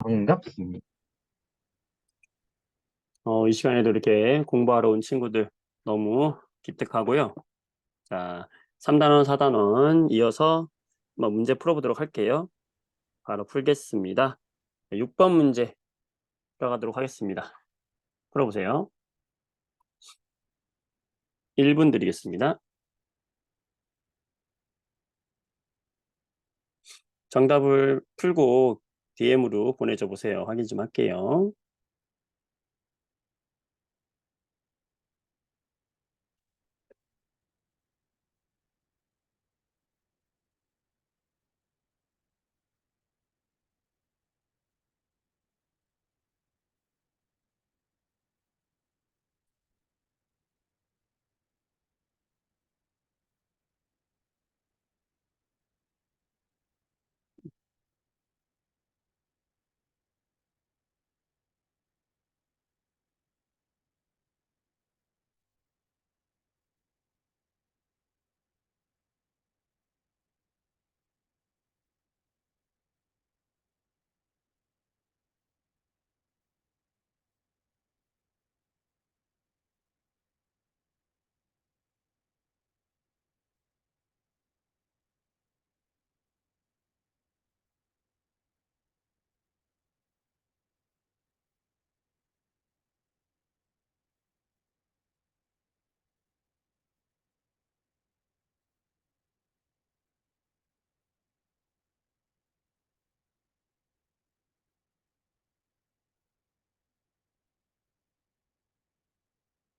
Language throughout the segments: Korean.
반갑습니다. 이 시간에도 이렇게 공부하러 온 친구들 너무 기특하고요. 자, 3단원, 4단원 이어서 한번 문제 풀어보도록 할게요. 바로 풀겠습니다. 6번 문제 들어가도록 하겠습니다. 풀어보세요. 1분 드리겠습니다. 정답을 풀고 DM으로 보내줘 보세요. 확인 좀 할게요.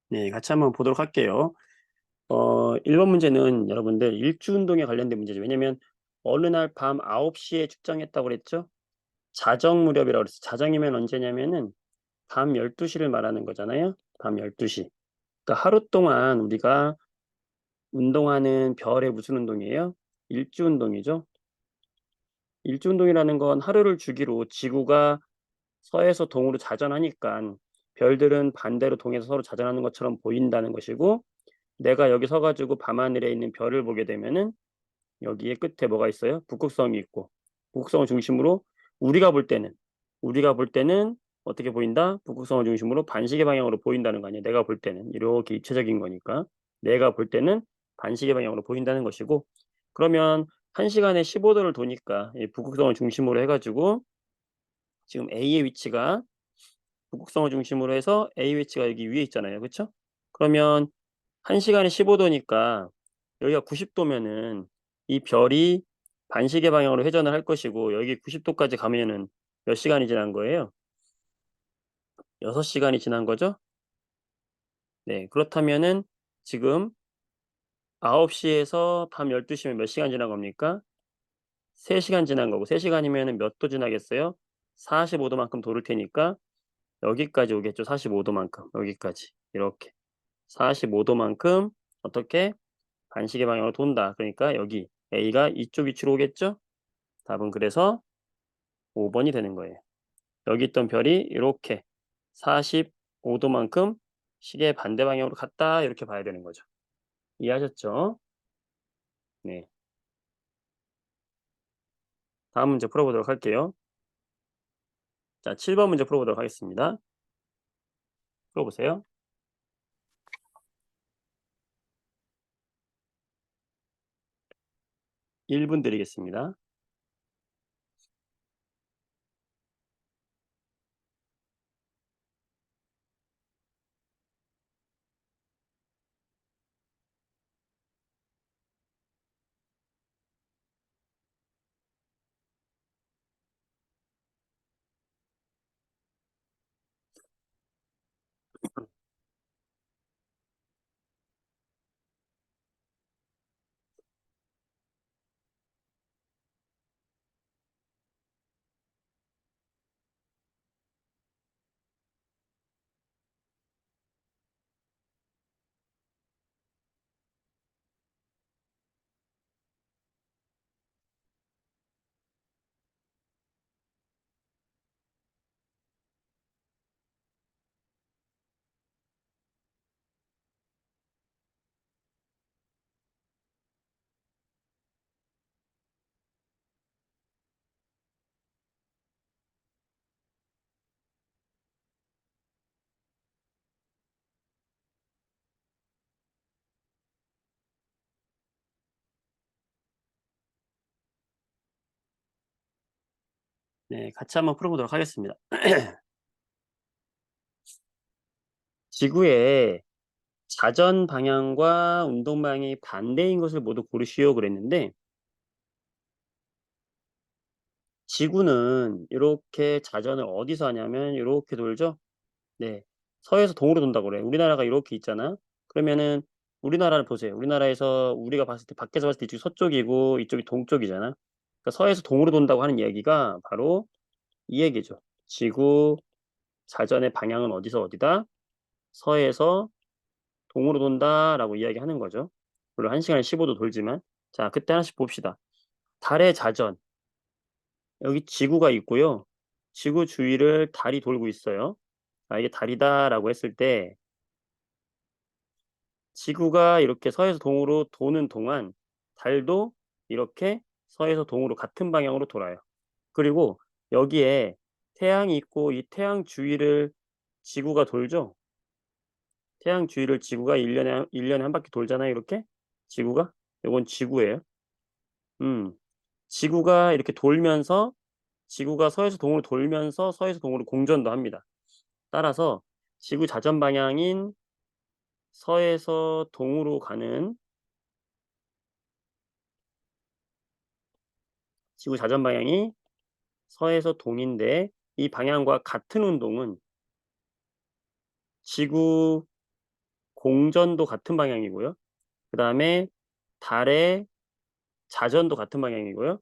네, 같이 한번 보도록 할게요. 1번 문제는 여러분들 일주운동에 관련된 문제죠. 왜냐면 어느 날 밤 9시에 측정했다고 그랬죠? 자정 무렵이라고 그랬어요. 자정이면 언제냐면은 밤 12시를 말하는 거잖아요. 밤 12시. 그러니까 하루 동안 우리가 운동하는 별의 무슨 운동이에요? 일주 운동이죠. 일주 운동이라는 건 하루를 주기로 지구가 서에서 동으로 자전하니까 별들은 반대로 동에서 서로 자전하는 것처럼 보인다는 것이고, 내가 여기 서가지고 밤하늘에 있는 별을 보게 되면은 여기에 끝에 뭐가 있어요? 북극성이 있고, 북극성을 중심으로 우리가 볼 때는 우리가 볼 때는 어떻게 보인다? 북극성을 중심으로 반시계 방향으로 보인다는 거 아니에요. 내가 볼 때는 이렇게 입체적인 거니까 내가 볼 때는 반시계 방향으로 보인다는 것이고, 그러면 1시간에 15도를 도니까 이 북극성을 중심으로 해가지고 지금 A의 위치가 북극성을 중심으로 해서 A 위치가 여기 위에 있잖아요. 그렇죠? 그러면 1시간에 15도니까 여기가 90도면은 이 별이 반시계 방향으로 회전을 할 것이고, 여기 90도까지 가면은 몇 시간이 지난 거예요? 6시간이 지난 거죠? 네, 그렇다면은 지금 9시에서 밤 12시면 몇 시간 지난 겁니까? 3시간 지난 거고, 3시간이면은 몇 도 지나겠어요? 45도만큼 도를 테니까 여기까지 오겠죠. 45도만큼 여기까지 이렇게 45도만큼 어떻게 반시계 방향으로 돈다. 그러니까 여기 A가 이쪽 위치로 오겠죠. 답은 그래서 5번이 되는 거예요. 여기 있던 별이 이렇게 45도만큼 시계 반대 방향으로 갔다, 이렇게 봐야 되는 거죠. 이해하셨죠? 네. 다음 문제 풀어보도록 할게요. 자, 7번 문제 풀어보도록 하겠습니다. 풀어보세요. 1분 드리겠습니다. 네, 같이 한번 풀어보도록 하겠습니다. 지구의 자전 방향과 운동 방향이 반대인 것을 모두 고르시오 그랬는데 지구는 이렇게 자전을 어디서 하냐면 이렇게 돌죠? 네. 서에서 동으로 돈다고 그래요. 우리나라가 이렇게 있잖아. 그러면은 우리나라를 보세요. 우리나라에서 우리가 봤을 때 밖에서 봤을 때 이쪽이 서쪽이고 이쪽이 동쪽이잖아. 그러니까 서에서 동으로 돈다고 하는 이야기가 바로 이 얘기죠. 지구 자전의 방향은 어디서 어디다? 서에서 동으로 돈다라고 이야기하는 거죠. 물론 1시간에 15도 돌지만. 자, 그때 하나씩 봅시다. 달의 자전. 여기 지구가 있고요. 지구 주위를 달이 돌고 있어요. 아, 이게 달이다라고 했을 때 지구가 이렇게 서에서 동으로 도는 동안 달도 이렇게 서에서 동으로 같은 방향으로 돌아요. 그리고 여기에 태양이 있고 이 태양 주위를 지구가 돌죠. 태양 주위를 지구가 1년에 한 바퀴 돌잖아요, 이렇게. 지구가. 요건 지구예요. 음. 지구가 이렇게 돌면서 지구가 서에서 동으로 돌면서 서에서 동으로 공전도 합니다. 따라서 지구 자전 방향인 서에서 동으로 가는 지구 자전 방향이 서에서 동인데 이 방향과 같은 운동은 지구 공전도 같은 방향이고요. 그다음에 달의 자전도 같은 방향이고요.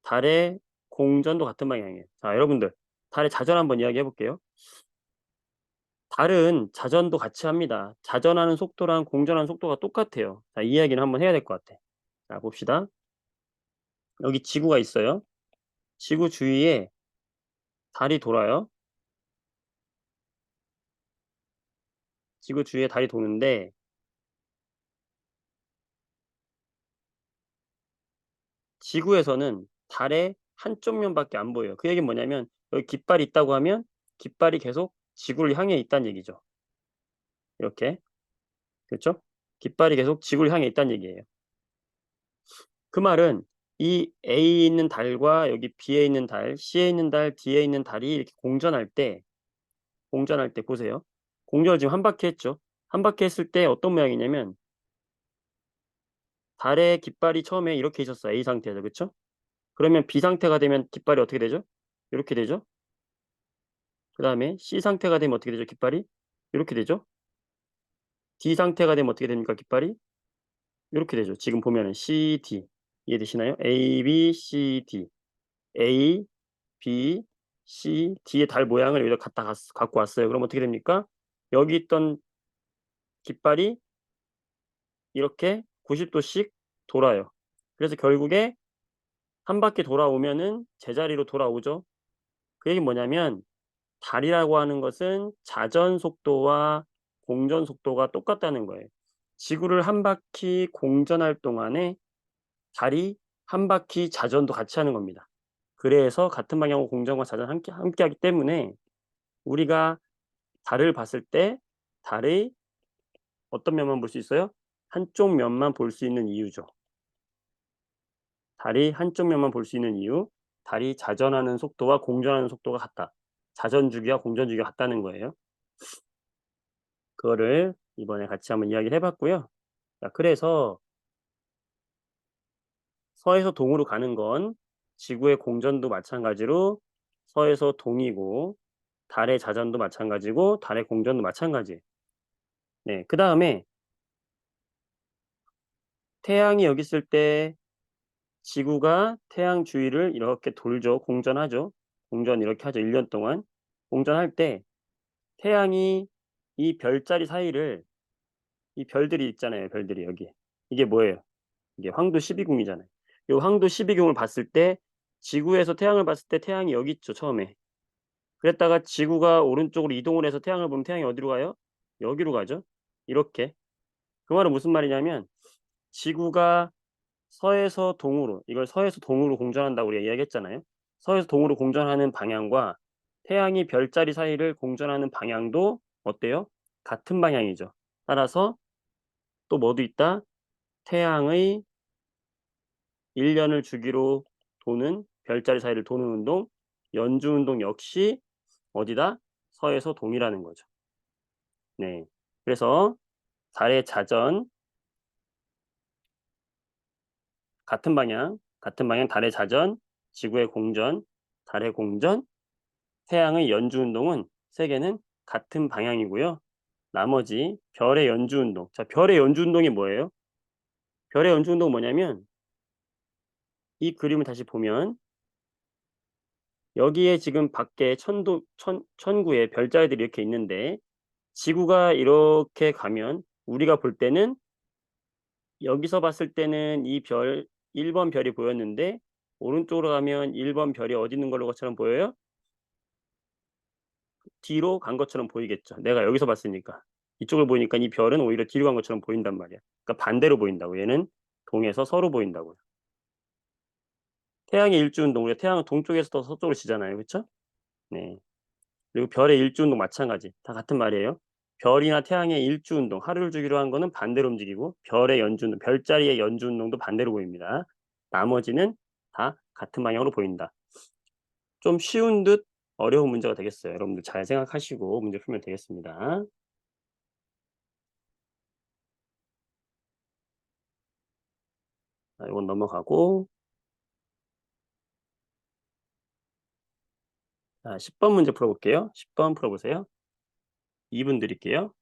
달의 공전도 같은 방향이에요. 자, 여러분들 달의 자전 한번 이야기해 볼게요. 달은 자전도 같이 합니다. 자전하는 속도랑 공전하는 속도가 똑같아요. 자, 이 이야기는 한번 해야 될 것 같아. 자, 봅시다. 여기 지구가 있어요. 지구 주위에 달이 돌아요. 지구 주위에 달이 도는데 지구에서는 달의 한쪽 면밖에 안 보여요. 그 얘기는 뭐냐면 여기 깃발이 있다고 하면 깃발이 계속 지구를 향해 있다는 얘기죠. 이렇게. 그렇죠? 깃발이 계속 지구를 향해 있다는 얘기예요. 그 말은 이 A에 있는 달과 여기 B에 있는 달, C에 있는 달, D에 있는 달이 이렇게 공전할 때 보세요. 공전을 지금 한 바퀴 했죠. 한 바퀴 했을 때 어떤 모양이냐면 달의 깃발이 처음에 이렇게 있었어요. A 상태에서. 그쵸? 그러면 B 상태가 되면 깃발이 어떻게 되죠? 이렇게 되죠. 그다음에 C 상태가 되면 어떻게 되죠? 깃발이 이렇게 되죠. D 상태가 되면 어떻게 됩니까? 깃발이 이렇게 되죠. 지금 보면은 C, D 이해되시나요? A, B, C, D, A, B, C, D의 달 모양을 여기다 갖고 왔어요. 그럼 어떻게 됩니까? 여기 있던 깃발이 이렇게 90도씩 돌아요. 그래서 결국에 한 바퀴 돌아오면은 제자리로 돌아오죠. 그 얘기는 뭐냐면 달이라고 하는 것은 자전 속도와 공전 속도가 똑같다는 거예요. 지구를 한 바퀴 공전할 동안에 달이 한 바퀴 자전도 같이 하는 겁니다. 그래서 같은 방향으로 공전과 자전 함께 하기 때문에 우리가 달을 봤을 때 달의 어떤 면만 볼 수 있어요? 한쪽 면만 볼 수 있는 이유죠. 달이 한쪽 면만 볼 수 있는 이유, 달이 자전하는 속도와 공전하는 속도가 같다. 자전 주기와 공전 주기가 같다는 거예요. 그거를 이번에 같이 한번 이야기를 해 봤고요. 자, 그래서 서에서 동으로 가는 건 지구의 공전도 마찬가지로 서에서 동이고 달의 자전도 마찬가지고 달의 공전도 마찬가지예요. 네. 그다음에 태양이 여기 있을 때 지구가 태양 주위를 이렇게 돌죠. 공전하죠. 공전 이렇게 하죠. 1년 동안. 공전할 때 태양이 이 별자리 사이를 이 별들이 있잖아요. 별들이 여기. 이게 뭐예요? 이게 황도 12궁이잖아요. 요 황도 12궁을 봤을 때 지구에서 태양을 봤을 때 태양이 여기 있죠, 처음에. 그랬다가 지구가 오른쪽으로 이동을 해서 태양을 보면 태양이 어디로 가요? 여기로 가죠. 이렇게. 그 말은 무슨 말이냐면 지구가 서에서 동으로 이걸 서에서 동으로 공전한다고 우리가 이야기했잖아요. 서에서 동으로 공전하는 방향과 태양이 별자리 사이를 공전하는 방향도 어때요? 같은 방향이죠. 따라서 또 뭐도 있다? 태양의 1년을 주기로 도는 별자리 사이를 도는 운동, 연주 운동 역시 어디다? 서에서 동이라는 거죠. 네. 그래서 달의 자전 같은 방향 달의 자전, 지구의 공전, 달의 공전, 태양의 연주 운동은 세 개는 같은 방향이고요. 나머지 별의 연주 운동. 자, 별의 연주 운동이 뭐예요? 별의 연주 운동은 뭐냐면 이 그림을 다시 보면 여기에 지금 밖에 천구에 별자리들이 이렇게 있는데 지구가 이렇게 가면 우리가 볼 때는 여기서 봤을 때는 이 별 1번 별이 보였는데 오른쪽으로 가면 1번 별이 어디 있는 걸로 것처럼 보여요? 뒤로 간 것처럼 보이겠죠. 내가 여기서 봤으니까. 이쪽을 보니까 이 별은 오히려 뒤로 간 것처럼 보인단 말이야. 그러니까 반대로 보인다고. 얘는 동에서 서로 보인다고요. 태양의 일주 운동, 우리가 태양은 동쪽에서 더 서쪽으로 지잖아요. 그쵸? 네. 그리고 별의 일주 운동 마찬가지. 다 같은 말이에요. 별이나 태양의 일주 운동, 하루를 주기로 한 거는 반대로 움직이고 별의 연주 운동, 별자리의 연주 운동도 반대로 보입니다. 나머지는 다 같은 방향으로 보인다. 좀 쉬운 듯 어려운 문제가 되겠어요. 여러분들 잘 생각하시고 문제 풀면 되겠습니다. 자, 이건 넘어가고, 자, 10번 문제 풀어볼게요. 10번 풀어보세요. 2분 드릴게요.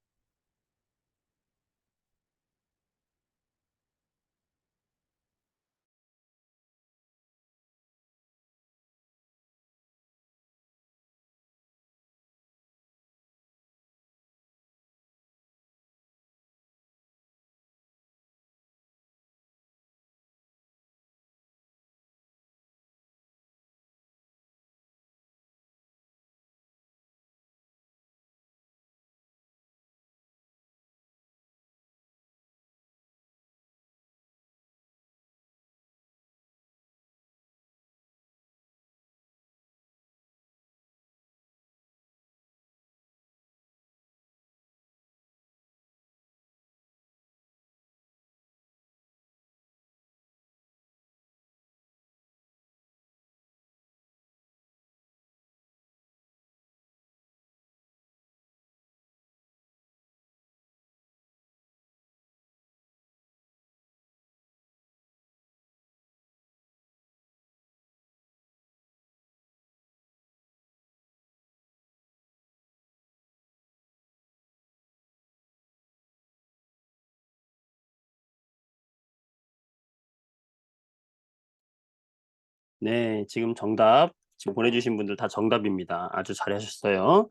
네, 지금 정답, 지금 보내주신 분들 다 정답입니다. 아주 잘하셨어요.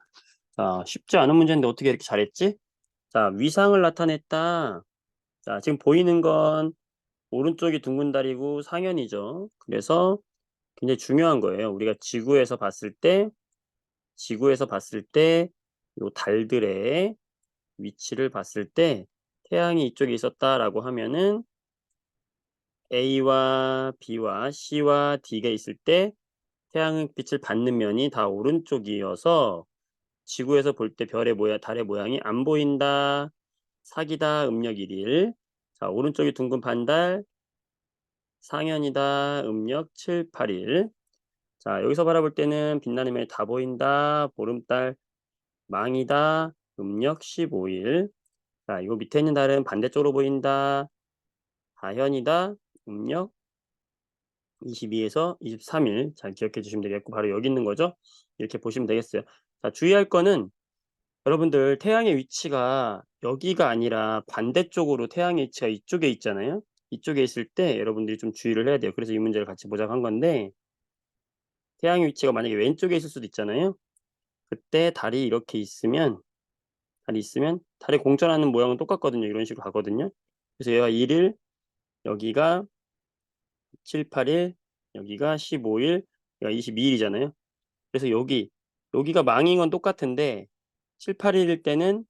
자, 쉽지 않은 문제인데 어떻게 이렇게 잘했지? 자, 위상을 나타냈다. 자, 지금 보이는 건 오른쪽이 둥근 달이고 상현이죠. 그래서 굉장히 중요한 거예요. 우리가 지구에서 봤을 때, 요 달들의 위치를 봤을 때, 태양이 이쪽에 있었다라고 하면은 A와 B와 C와 D가 있을 때 태양의 빛을 받는 면이 다 오른쪽이어서 지구에서 볼 때 달의 모양이 안 보인다. 사기다. 음력 1일. 자, 오른쪽이 둥근 반달. 상현이다. 음력 7, 8일. 자, 여기서 바라볼 때는 빛나는 면이 다 보인다. 보름달. 망이다. 음력 15일. 자, 이거 밑에 있는 달은 반대쪽으로 보인다. 다현이다. 음력 22에서 23일. 잘 기억해 주시면 되겠고, 바로 여기 있는 거죠. 이렇게 보시면 되겠어요. 자, 주의할 거는 여러분들 태양의 위치가 여기가 아니라 반대쪽으로 태양의 위치가 이쪽에 있잖아요. 이쪽에 있을 때 여러분들이 좀 주의를 해야 돼요. 그래서 이 문제를 같이 보자고 한 건데 태양의 위치가 만약에 왼쪽에 있을 수도 있잖아요. 그때 달이 공전하는 모양은 똑같거든요. 이런 식으로 가거든요. 그래서 얘가 1일, 여기가 7, 8일, 여기가 15일, 여기가 22일이잖아요. 그래서 여기가 망인 건 똑같은데 7, 8일일 때는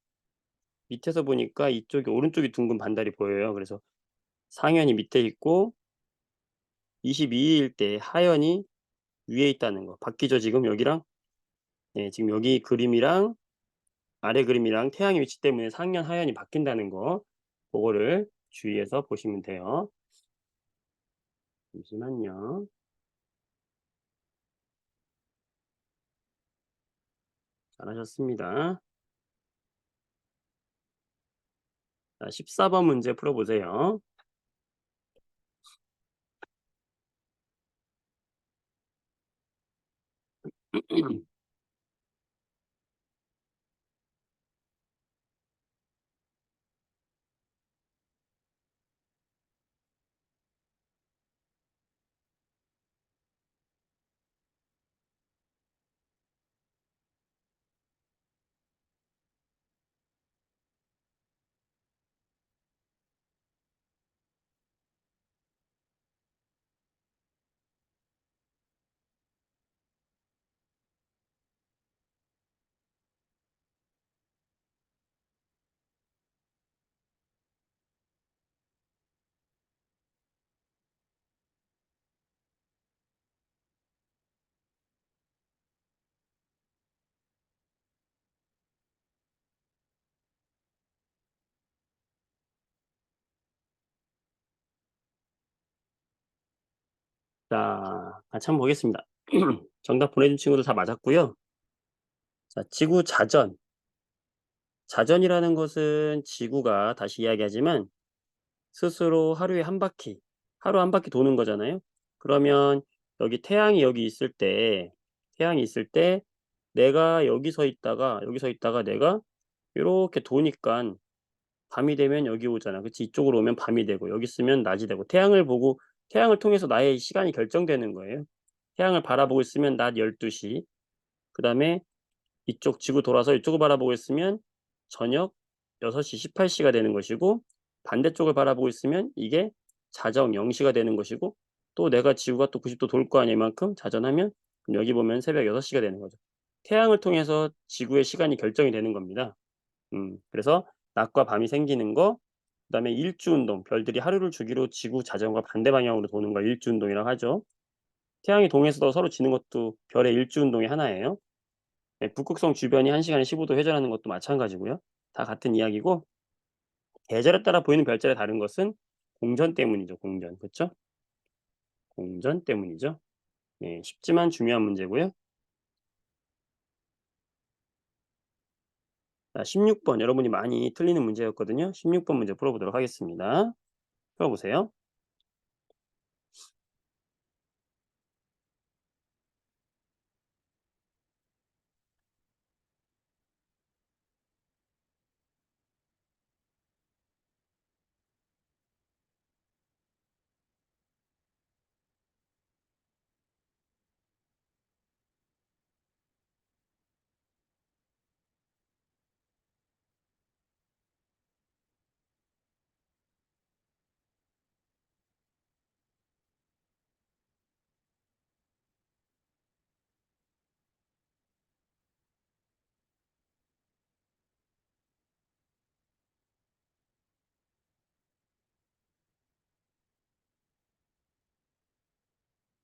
밑에서 보니까 이쪽이 오른쪽이 둥근 반달이 보여요. 그래서 상현이 밑에 있고 22일 때 하현이 위에 있다는 거. 바뀌죠, 지금 여기랑? 네, 지금 여기 그림이랑 아래 그림이랑 태양의 위치 때문에 상현, 하현이 바뀐다는 거. 그거를 주의해서 보시면 돼요. 잠시만요. 잘하셨습니다. 자, 14번 문제 풀어보세요. 자, 같이 한번 보겠습니다. 정답 보내준 친구들 다 맞았고요. 자, 지구 자전. 자전이라는 것은 지구가 다시 이야기하지만 스스로 하루 한 바퀴 도는 거잖아요. 그러면 여기 태양이 있을 때 내가 여기 서 있다가 내가 이렇게 도니까 밤이 되면 여기 오잖아. 그치? 이쪽으로 오면 밤이 되고 여기 있으면 낮이 되고 태양을 통해서 나의 시간이 결정되는 거예요. 태양을 바라보고 있으면 낮 12시, 그 다음에 이쪽 지구 돌아서 이쪽을 바라보고 있으면 저녁 6시 18시가 되는 것이고, 반대쪽을 바라보고 있으면 이게 자정 0시가 되는 것이고, 또 내가 지구가 또 90도 돌 거 아니야. 이만큼 자전하면 그럼 여기 보면 새벽 6시가 되는 거죠. 태양을 통해서 지구의 시간이 결정이 되는 겁니다. 그래서 낮과 밤이 생기는 거, 그다음에 일주운동, 별들이 하루를 주기로 지구 자전과 반대 방향으로 도는 걸 일주운동이라고 하죠. 태양이 동에서 서로 지는 것도 별의 일주운동의 하나예요. 네, 북극성 주변이 1시간에 15도 회전하는 것도 마찬가지고요. 다 같은 이야기고, 계절에 따라 보이는 별자리가 다른 것은 공전 때문이죠. 공전. 그쵸? 공전 때문이죠. 네, 쉽지만 중요한 문제고요. 자, 16번 여러분이 많이 틀리는 문제였거든요. 16번 문제 풀어보도록 하겠습니다. 풀어보세요.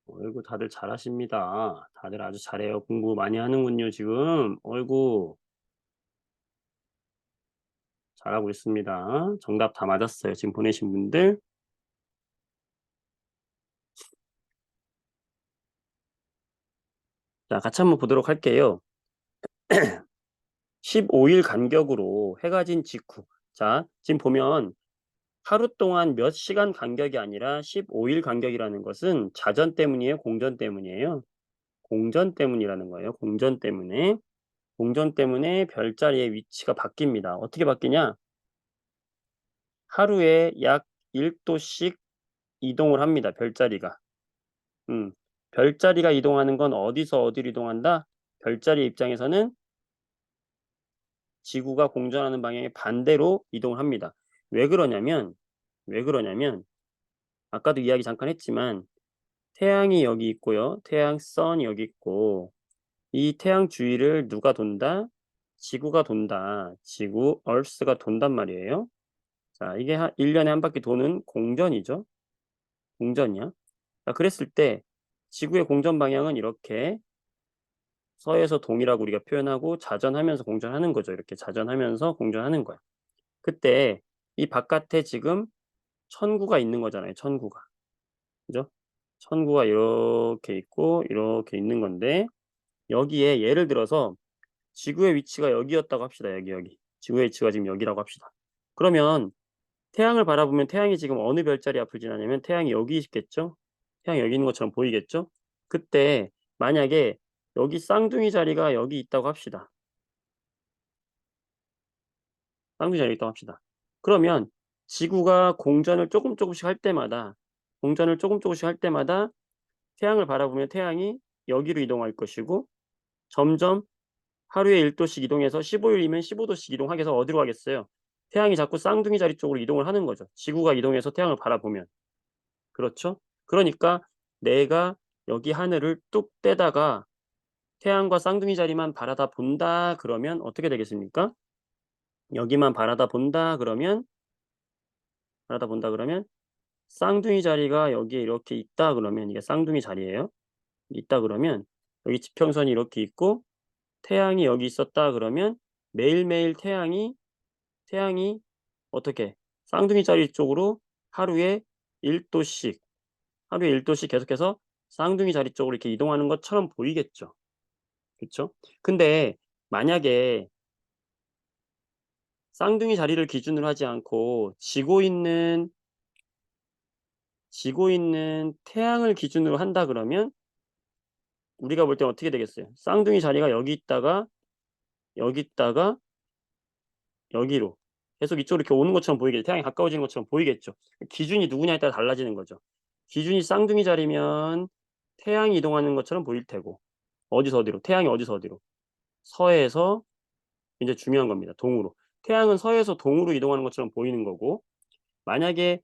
어이구, 다들 잘하십니다. 다들 아주 잘해요. 공부 많이 하는군요, 지금. 어이구, 잘하고 있습니다. 정답 다 맞았어요. 지금 보내신 분들. 자, 같이 한번 보도록 할게요. 15일 간격으로 해가 진 직후. 자, 지금 보면 하루 동안 몇 시간 간격이 아니라 15일 간격이라는 것은 자전 때문이에요? 공전 때문이에요? 공전 때문이라는 거예요. 공전 때문에. 공전 때문에 별자리의 위치가 바뀝니다. 어떻게 바뀌냐? 하루에 약 1도씩 이동을 합니다. 별자리가. 음. 별자리가 이동하는 건 어디서 어디로 이동한다? 별자리 입장에서는 지구가 공전하는 방향의 반대로 이동을 합니다. 왜 그러냐면 왜 그러냐면 아까도 이야기 잠깐 했지만 태양이 여기 있고요. 태양 선이 여기 있고 이 태양 주위를 누가 돈다? 지구가 돈다. 지구 얼스가 돈단 말이에요. 자, 이게 1년에 한 바퀴 도는 공전이죠. 공전이야. 자, 그랬을 때 지구의 공전 방향은 이렇게 서에서 동이라고 우리가 표현하고 자전하면서 공전하는 거죠. 이렇게 자전하면서 공전하는 거야. 그때 이 바깥에 지금 천구가 있는 거잖아요. 천구가. 그죠? 천구가 이렇게 있고 이렇게 있는 건데 여기에 예를 들어서 지구의 위치가 여기였다고 합시다. 여기. 지구의 위치가 지금 여기라고 합시다. 그러면 태양을 바라보면 태양이 지금 어느 별자리 앞을 지나냐면 태양이 여기 있겠죠? 태양이 여기 있는 것처럼 보이겠죠? 그때 만약에 여기 쌍둥이 자리가 여기 있다고 합시다. 쌍둥이 자리가 있다고 합시다. 그러면 지구가 공전을 조금씩 할 때마다 태양을 바라보면 태양이 여기로 이동할 것이고 점점 하루에 1도씩 이동해서 15일이면 15도씩 이동하게 해서 어디로 가겠어요? 태양이 자꾸 쌍둥이 자리 쪽으로 이동을 하는 거죠. 지구가 이동해서 태양을 바라보면. 그렇죠? 그러니까 내가 여기 하늘을 뚝 떼다가 태양과 쌍둥이 자리만 바라다 본다 그러면 어떻게 되겠습니까? 여기만 바라다 본다 그러면 쌍둥이 자리가 여기에 이렇게 있다 그러면 이게 쌍둥이 자리예요. 있다 그러면 여기 지평선이 이렇게 있고 태양이 여기 있었다 그러면 매일매일 태양이 어떻게 쌍둥이 자리 쪽으로 하루에 1도씩 계속해서 쌍둥이 자리 쪽으로 이렇게 이동하는 것처럼 보이겠죠. 그쵸? 근데 만약에 쌍둥이 자리를 기준으로 하지 않고 지고 있는 태양을 기준으로 한다 그러면 우리가 볼 땐 어떻게 되겠어요? 쌍둥이 자리가 여기 있다가 여기로 계속 이쪽으로 이렇게 오는 것처럼 보이겠죠. 태양이 가까워지는 것처럼 보이겠죠. 기준이 누구냐에 따라 달라지는 거죠. 기준이 쌍둥이 자리면 태양이 이동하는 것처럼 보일 테고 어디서 어디로? 태양이 어디서 어디로? 서에서 이제 중요한 겁니다. 동으로. 태양은 서에서 동으로 이동하는 것처럼 보이는 거고 만약에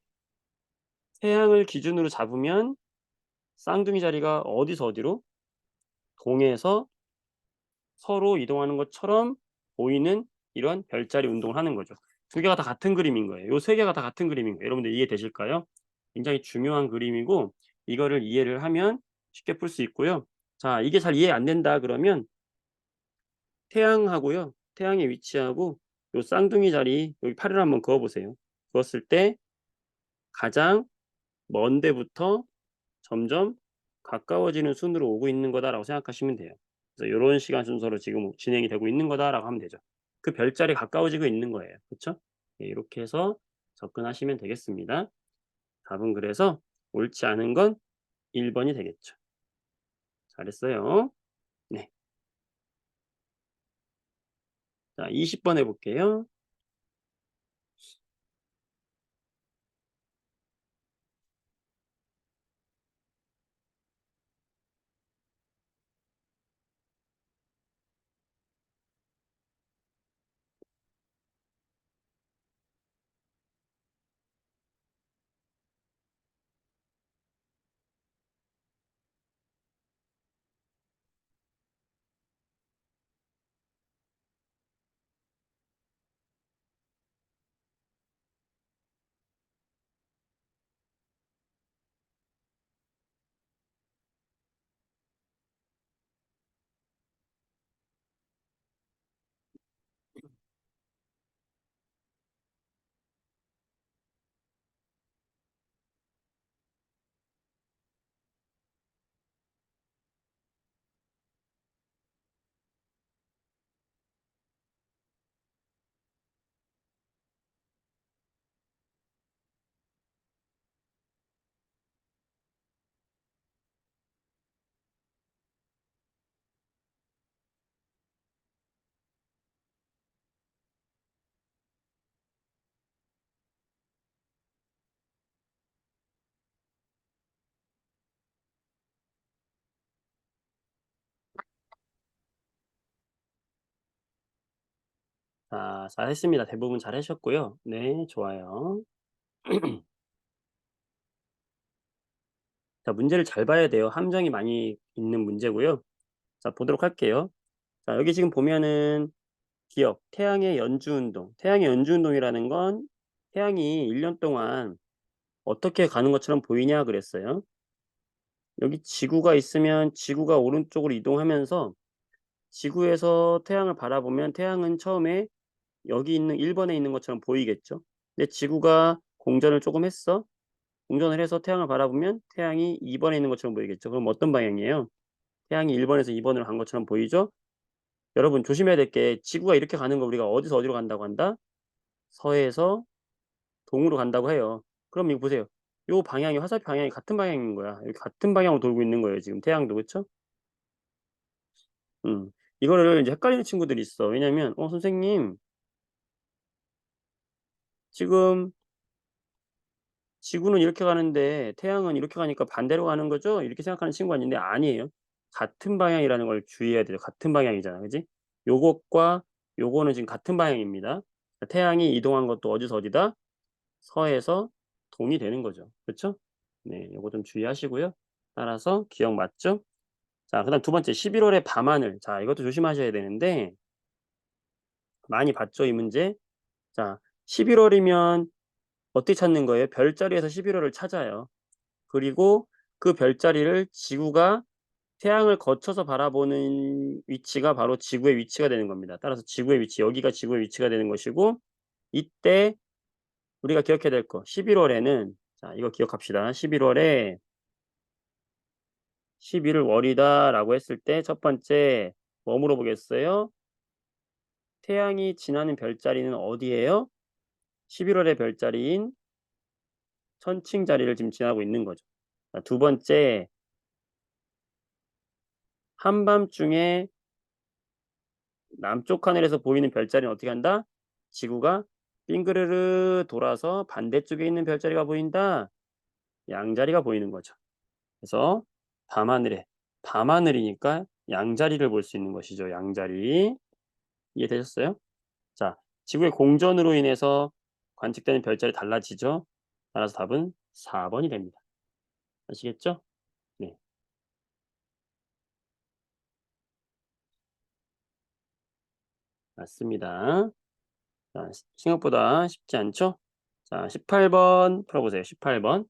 태양을 기준으로 잡으면 쌍둥이 자리가 어디서 어디로? 동에서 서로 이동하는 것처럼 보이는 이런 별자리 운동을 하는 거죠. 두 개가 다 같은 그림인 거예요. 요 세 개가 다 같은 그림인 거예요. 여러분들 이해되실까요? 굉장히 중요한 그림이고 이거를 이해를 하면 쉽게 풀 수 있고요. 자, 이게 잘 이해 안 된다 그러면 태양하고요. 태양의 위치하고 요 쌍둥이 자리 여기 팔을 한번 그어 보세요. 그었을 때 가장 먼 데부터 점점 가까워지는 순으로 오고 있는 거다라고 생각하시면 돼요. 그래서 요런 시간 순서로 지금 진행이 되고 있는 거다라고 하면 되죠. 그 별자리 가까워지고 있는 거예요. 그쵸? 네, 이렇게 해서 접근하시면 되겠습니다. 답은 그래서 옳지 않은 건 1번이 되겠죠. 잘했어요. 네. 자, 20번 해볼게요. 자, 잘했습니다. 대부분 잘하셨고요. 네, 좋아요. 자, 문제를 잘 봐야 돼요. 함정이 많이 있는 문제고요. 자, 보도록 할게요. 자, 여기 지금 보면은 기억, 태양의 연주운동. 태양의 연주운동이라는 건 태양이 1년 동안 어떻게 가는 것처럼 보이냐 그랬어요. 여기 지구가 있으면 지구가 오른쪽으로 이동하면서 지구에서 태양을 바라보면 태양은 처음에 여기 있는 1번에 있는 것처럼 보이겠죠. 근데 지구가 공전을 조금 했어. 공전을 해서 태양을 바라보면 태양이 2번에 있는 것처럼 보이겠죠. 그럼 어떤 방향이에요? 태양이 1번에서 2번으로 간 것처럼 보이죠? 여러분 조심해야 될 게 지구가 이렇게 가는 거 우리가 어디서 어디로 간다고 한다? 서에서 동으로 간다고 해요. 그럼 이거 보세요. 요 방향이 화살표 방향이 같은 방향인 거야. 이렇게 같은 방향으로 돌고 있는 거예요, 지금 태양도. 그쵸? 음. 이거를 이제 헷갈리는 친구들이 있어. 왜냐면 선생님 지금 지구는 이렇게 가는데 태양은 이렇게 가니까 반대로 가는 거죠?" 이렇게 생각하는 친구가 있는데 아니에요. 같은 방향이라는 걸 주의해야 돼요. 같은 방향이잖아. 그지? 요것과 요거는 지금 같은 방향입니다. 태양이 이동한 것도 어디서 어디다? 서에서 동이 되는 거죠. 그쵸? 네. 요거 좀 주의하시고요. 따라서 기억 맞죠? 자 그다음 두 번째 11 월의 밤하늘. 자 이것도 조심하셔야 되는데 많이 봤죠, 이 문제? 자 11 월이면 어떻게 찾는 거예요? 별자리에서 11 월을 찾아요. 그리고 그 별자리를 지구가 태양을 거쳐서 바라보는 위치가 바로 지구의 위치가 되는 겁니다. 따라서 지구의 위치, 여기가 지구의 위치가 되는 것이고 이때 우리가 기억해야 될 거 11 월에는 자 이거 기억합시다. 11 월에 11을 월이다라고 했을 때 첫 번째 뭐 물어보겠어요? 태양이 지나는 별자리는 어디예요? 11 월의 별자리인 천칭 자리를 지금 지나고 있는 거죠. 자 두 번째 한밤중에 남쪽 하늘에서 보이는 별자리는 어떻게 한다? 지구가 빙그르르 돌아서 반대쪽에 있는 별자리가 보인다. 양자리가 보이는 거죠. 그래서 밤하늘에 밤하늘이니까 양자리를 볼 수 있는 것이죠. 양자리. 이해되셨어요? 자, 지구의 공전으로 인해서 관측되는 별자리 달라지죠. 따라서 답은 4번이 됩니다. 아시겠죠? 네, 맞습니다. 자, 생각보다 쉽지 않죠? 자, 18번 풀어보세요. 18번.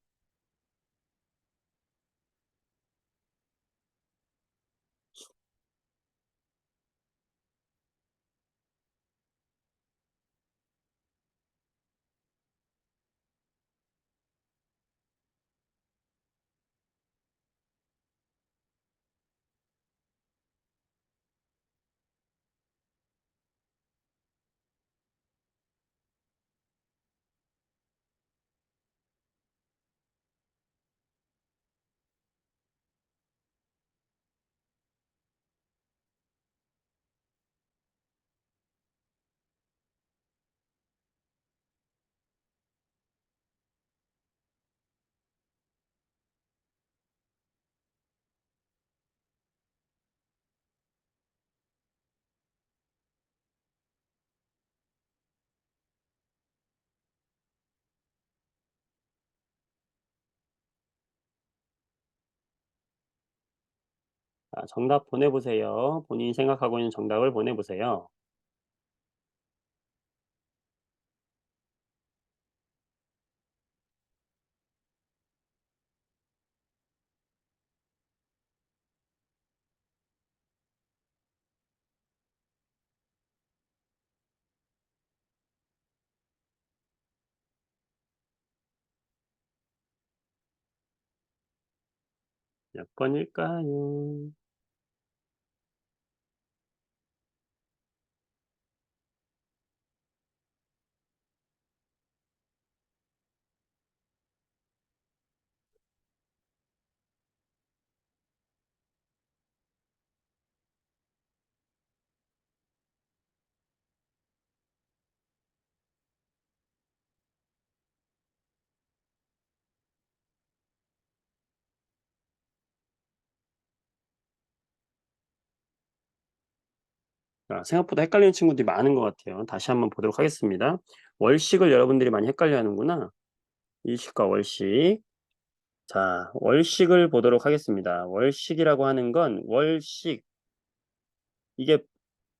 자, 정답 보내보세요. 본인이 생각하고 있는 정답을 보내보세요. 몇 번일까요? 자, 생각보다 헷갈리는 친구들이 많은 것 같아요. 다시 한번 보도록 하겠습니다. 월식을 여러분들이 많이 헷갈려 하는구나. 일식과 월식. 자, 월식을 보도록 하겠습니다. 월식이라고 하는 건 월식, 이게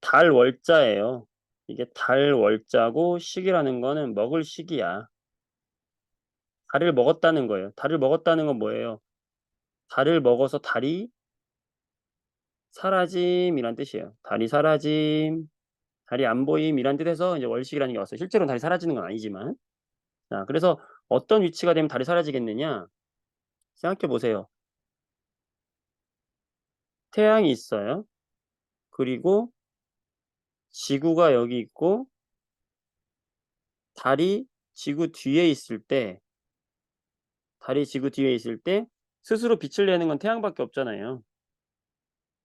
달 월자예요. 이게 달 월자고 식이라는 거는 먹을 식이야. 달을 먹었다는 거예요. 달을 먹었다는 건 뭐예요? 달을 먹어서 달이 사라짐이란 뜻이에요. 달이 사라짐, 달이 안 보임이란 뜻에서 이제 월식이라는 게 왔어요. 실제로는 달이 사라지는 건 아니지만. 자, 그래서 어떤 위치가 되면 달이 사라지겠느냐? 생각해 보세요. 태양이 있어요. 그리고 지구가 여기 있고 달이 지구 뒤에 있을 때 스스로 빛을 내는 건 태양밖에 없잖아요.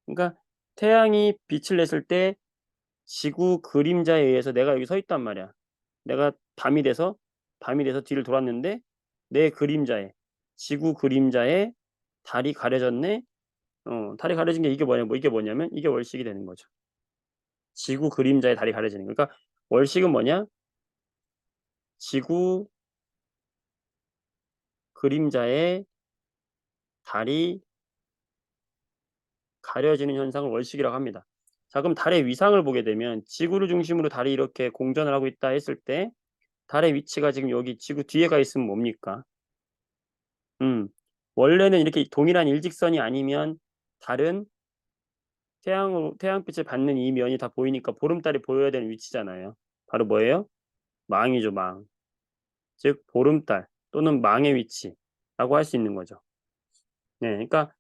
그러니까 태양이 빛을 냈을 때 지구 그림자에 의해서 내가 여기 서 있단 말이야. 내가 밤이 돼서 뒤를 돌았는데 내 그림자에 지구 그림자에 달이 가려졌네. 달이 가려진 게 이게 뭐냐면 이게 월식이 되는 거죠. 지구 그림자에 달이 가려지는 거. 그러니까 월식은 뭐냐? 지구 그림자에 달이 가려지는 현상을 월식이라고 합니다. 자, 그럼 달의 위상을 보게 되면 지구를 중심으로 달이 이렇게 공전을 하고 있다 했을 때 달의 위치가 지금 여기 지구 뒤에 가 있으면 뭡니까? 원래는 이렇게 동일한 일직선이 아니면 달은 태양빛을 받는 이 면이 다 보이니까 보름달이 보여야 되는 위치잖아요. 바로 뭐예요? 망이죠, 망. 즉 보름달 또는 망의 위치라고 할 수 있는 거죠. 네, 그러니까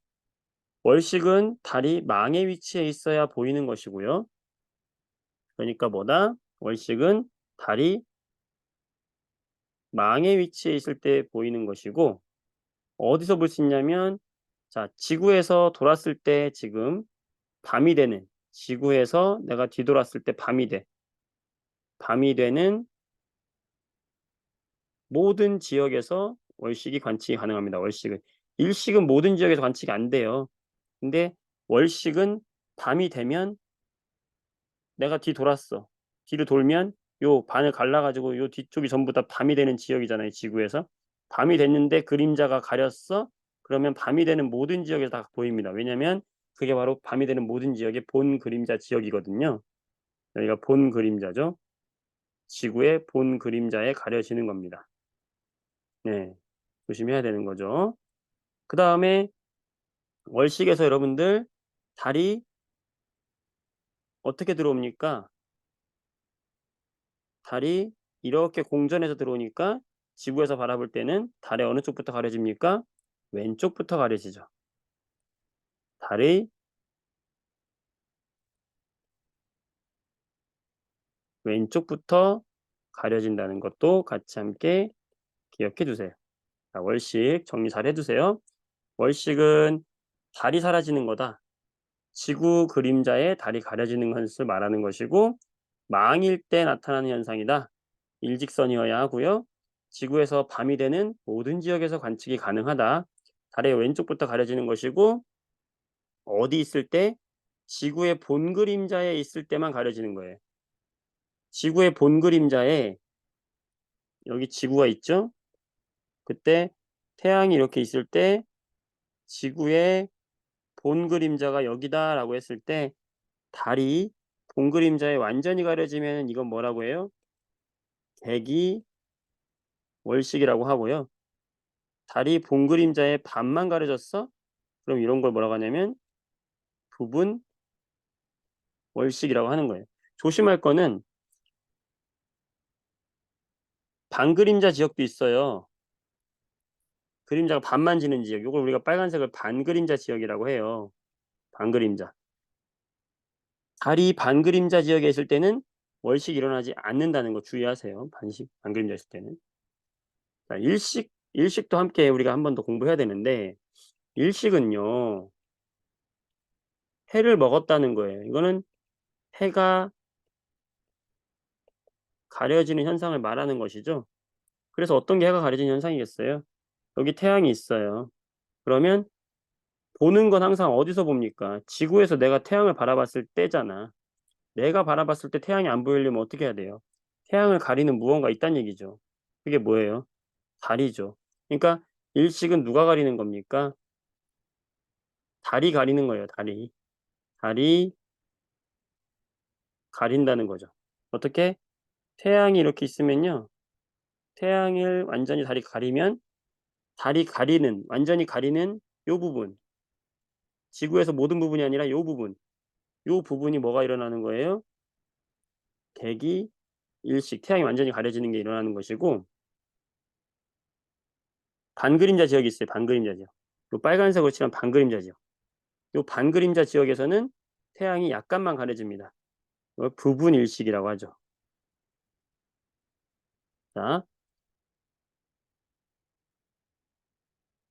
월식은 달이 망의 위치에 있어야 보이는 것이고요. 그러니까 뭐다? 월식은 달이 망의 위치에 있을 때 보이는 것이고 어디서 볼 수 있냐면 자, 지구에서 돌았을 때 지금 밤이 되는 지구에서 내가 뒤돌았을 때 밤이 되는 모든 지역에서 월식이 관측이 가능합니다. 월식은. 일식은 모든 지역에서 관측이 안 돼요. 근데 월식은 밤이 되면 내가 뒤돌았어. 뒤를 돌면 요 반을 갈라가지고 요 뒤쪽이 전부 다 밤이 되는 지역이잖아요. 지구에서. 밤이 됐는데 그림자가 가렸어. 그러면 밤이 되는 모든 지역에서 다 보입니다. 왜냐면 그게 바로 밤이 되는 모든 지역의 본 그림자 지역이거든요. 여기가 본 그림자죠. 지구의 본 그림자에 가려지는 겁니다. 네. 조심해야 되는 거죠. 그 다음에 월식에서 여러분들 달이 어떻게 들어옵니까? 달이 이렇게 공전해서 들어오니까 지구에서 바라볼 때는 달의 어느 쪽부터 가려집니까? 왼쪽부터 가려지죠. 달이 왼쪽부터 가려진다는 것도 같이 함께 기억해 두세요. 자, 월식 정리 잘 해두세요. 월식은 달이 사라지는 거다. 지구 그림자에 달이 가려지는 것을 말하는 것이고 망일 때 나타나는 현상이다. 일직선이어야 하고요. 지구에서 밤이 되는 모든 지역에서 관측이 가능하다. 달의 왼쪽부터 가려지는 것이고 어디 있을 때? 지구의 본 그림자에 있을 때만 가려지는 거예요. 지구의 본 그림자에 여기 지구가 있죠? 그때 태양이 이렇게 있을 때 지구의 본 그림자가 여기다라고 했을 때 달이 본 그림자에 완전히 가려지면 이건 뭐라고 해요? 대기 월식이라고 하고요. 달이 본 그림자에 반만 가려졌어? 그럼 이런 걸 뭐라고 하냐면 부분 월식이라고 하는 거예요. 조심할 거는 반그림자 지역도 있어요. 그림자가 반만 지는 지역. 이걸 우리가 빨간색을 반그림자 지역이라고 해요. 반그림자. 달이 반그림자 지역에 있을 때는 월식이 일어나지 않는다는 거 주의하세요. 반그림자 있을 때는. 자, 일식도 함께 우리가 한 번 더 공부해야 되는데 일식은요. 해를 먹었다는 거예요. 이거는 해가 가려지는 현상을 말하는 것이죠. 그래서 어떤 게 해가 가려지는 현상이겠어요? 여기 태양이 있어요. 그러면 보는 건 항상 어디서 봅니까? 지구에서 내가 태양을 바라봤을 때잖아. 내가 바라봤을 때 태양이 안 보이려면 어떻게 해야 돼요? 태양을 가리는 무언가 있다는 얘기죠. 그게 뭐예요? 달이죠. 그러니까 일식은 누가 가리는 겁니까? 달이 가리는 거예요. 달이 가린다는 거죠. 어떻게? 태양이 이렇게 있으면요. 태양을 완전히 달이 가리면 완전히 가리는 요 부분. 지구에서 모든 부분이 아니라 요 부분. 요 부분이 뭐가 일어나는 거예요? 대기 일식. 태양이 완전히 가려지는 게 일어나는 것이고 반그림자 지역이 있어요. 반그림자 지역. 요 빨간색으로 칠한 반그림자 지역. 요 반그림자 지역에서는 태양이 약간만 가려집니다. 부분 일식이라고 하죠. 자,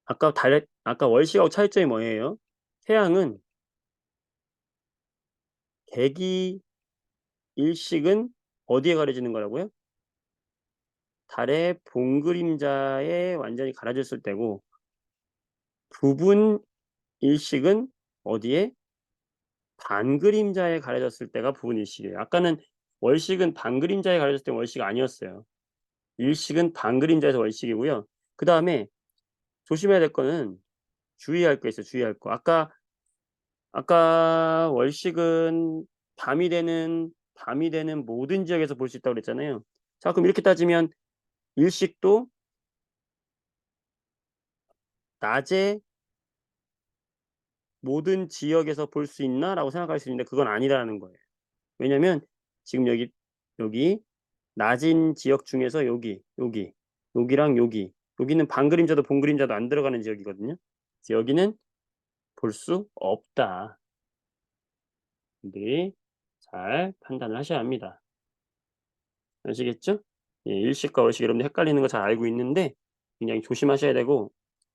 아까 월식하고 차이점이 뭐예요? 태양은 대기 일식은 어디에 가려지는 거라고요? 달의 봉그림자에 완전히 가려졌을 때고, 부분 일식은 어디에? 반그림자에 가려졌을 때가 부분 일식이에요. 아까는 월식은 반그림자에 가려졌을 때 월식 아니었어요. 일식은 반그림자에서 월식이고요. 그 다음에 조심해야 될 거는, 주의할 거 있어요. 주의할 거. 아까 월식은 밤이 되는 모든 지역에서 볼 수 있다고 그랬잖아요. 자, 그럼 이렇게 따지면 일식도 낮에 모든 지역에서 볼 수 있나라고 생각할 수 있는데, 그건 아니라는 거예요. 왜냐면 지금 여기 낮은 지역 중에서 여기랑 여기는 반그림자도 본그림자도 안 들어가는 지역이거든요. 그래서 여기는 볼 수 없다. 분들이 잘 판단을 하셔야 합니다. 아시겠죠? 예, 일식과 월식 여러분들 헷갈리는 거 잘 알고 있는데 굉장히 조심하셔야 되고,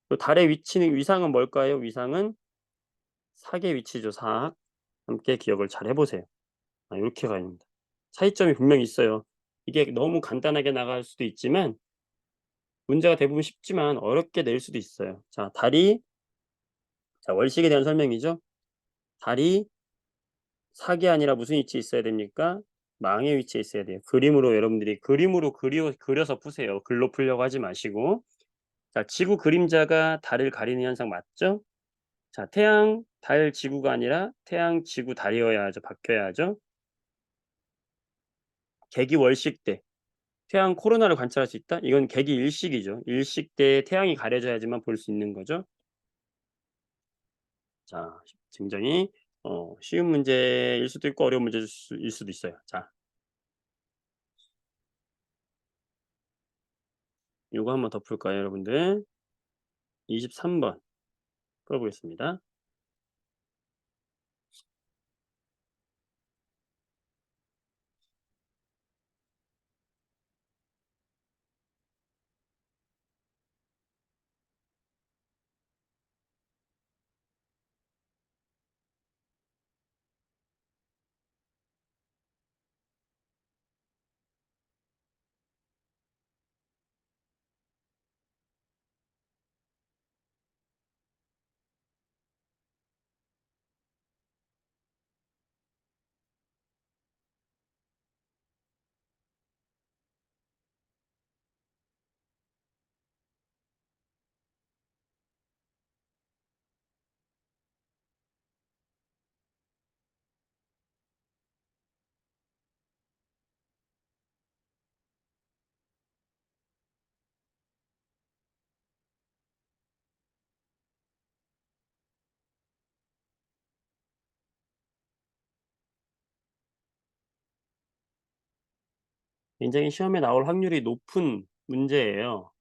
또 달의 위상은 뭘까요? 위상은 사계 위치죠. 사. 함께 기억을 잘 해보세요. 요렇게 가야 됩니다. 차이점이 분명히 있어요. 이게 너무 간단하게 나갈 수도 있지만, 문제가 대부분 쉽지만 어렵게 낼 수도 있어요. 월식에 대한 설명이죠. 달이 사기 아니라 무슨 위치에 있어야 됩니까? 망의 위치에 있어야 돼요. 여러분들이 그림으로 그려서 푸세요. 글로 풀려고 하지 마시고. 자, 지구 그림자가 달을 가리는 현상 맞죠? 자, 태양, 달, 지구가 아니라 태양, 지구, 달이어야 하죠. 바뀌어야 하죠. 개기 월식 때 태양 코로나를 관찰할 수 있다? 이건 개기 일식이죠. 일식 때 태양이 가려져야지만 볼 수 있는 거죠. 자, 굉장히 쉬운 문제일 수도 있고 어려운 문제일 수도 있어요. 자, 요거 한번 더 풀까요, 여러분들? 23번 풀어보겠습니다. 굉장히 시험에 나올 확률이 높은 문제예요.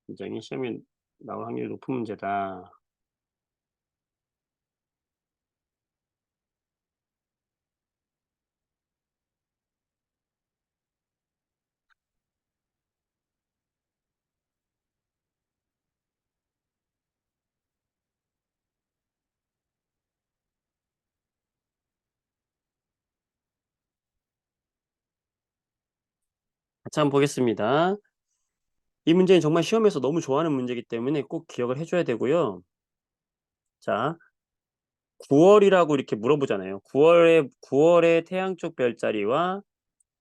굉장히 시험에 나올 확률이 높은 문제다. 같이 한번 보겠습니다. 이 문제는 정말 시험에서 너무 좋아하는 문제이기 때문에 꼭 기억을 해 줘야 되고요. 자, 9월이라고 이렇게 물어보잖아요. 9월에 태양 쪽 별자리와